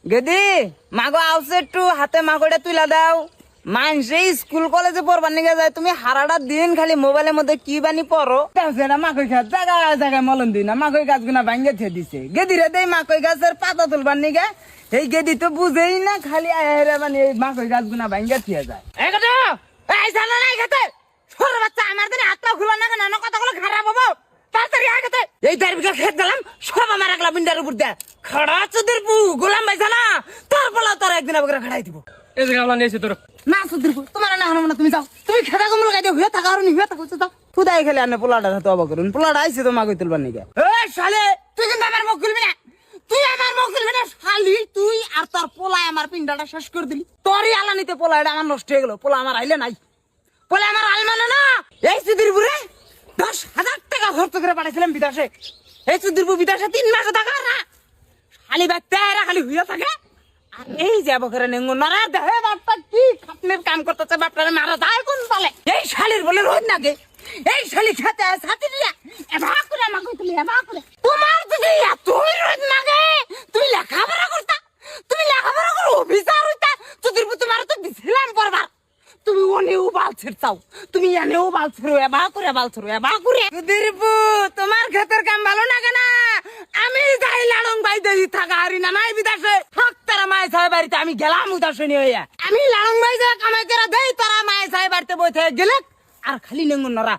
গেদি মাগো আউছে একটু হাতে মাগোটা তুলা দাও। মানুষে স্কুল কলেজে পড়বার নিয়ে যায়, তুমি হারাটা দিন খালি মোবাইলের মধ্যে কি বানি পড়ো। না মাকই গাছ জায়গায় জায়গায় মলন দিই না, মাকই গাছ গুনা ভাঙ্গে থে দিছে। গেদি রে দেই মাকই গাছের পাতা তুলবার নিগে, এই গেদি তো বুঝেই না, খালি আহেরা মানে এই মাকই গাছ গুনা ভাঙ্গে থিয়ে যায়। এই কথা এই জানা নাই খেতে ছোট বাচ্চা আমার দিনে হাত পা খুলবা না, কেন কথাগুলো খারাপ হবো। তাড়াতাড়ি আয় খেতে। এই 4 বিঘা খেত দিলাম, সব আমার একলা বিন্ডার উপর দেয়। খড়া চুদির পু গোলাম ভাই জানা, তোর পালা তোর একদিন আবার খাড়াই দিব। এই যে গামলা নিয়েছি তোর। না সুদির পু তোমার না হানো না, তুমি যাও, তুমি খেতা কমল গাই দিয়ে হয়ে থাকা আর হয়ে থাকো, যাও খুদাই খেলে আনে পোলাটা হাতে অবাক করুন। পোলাটা আইছে তো মাগই তুলবার নিগে। এই শালে তুই কিন্তু আমার মুখ খুলবি না, তুই আমার মুখ খুলবি না শালি। তুই আর তোর পোলায় আমার পিন্ডাটা শেষ করে দিলি। তোরই আলানিতে পোলাটা আমার নষ্ট হয়ে গেল। পোলা আমার আইলে নাই, পোলা আমার আলমানে না। এই সুদির পুরে 10,000 টাকা খরচ করে পাঠাইছিলাম বিদেশে। এই সুদির পু বিদেশে 3 মাসে থাকা না, খালি বাচ্চা খালি হইয়া থাকে। আর এই যে বকরে নেঙ্গু নরা দেহে বাপটা কি খাপনের কাম করতেছে, বাপটারে মারা যায় কোন পালে। এই শালির বলে রোজ নাগে, এই শালি খেতে ছাতি দিয়া এবা করে আমাকে তুই এবা করে। তোমার যদি এতই রোজ নাগে, তুমি লেখাপড়া করতা, তুমি লেখাপড়া করে অফিসার হইতা। তোদের তোমার তো দিছিলাম পড়বার, তুমি ওনেও বাল ছেড়ছাও, তুমি এনেও বাল ছেড়ো, এবা করে বাল ছেড়ো, এবা করে। তোদের তোমার ক্ষেতের কাম ভালো লাগে না, আমি যাই লালং ভাই দেহি থাকা হারি না নাই বিদেশে থাক। তারা মায় সাহেব বাড়িতে আমি গেলাম উদাসে নিয়ে হইয়া, আমি লালং ভাই যা কামাই করে দেই, তারা মায় সাহেব বাড়িতে বই থেকে গেলে আর খালি নেঙ্গুন নরা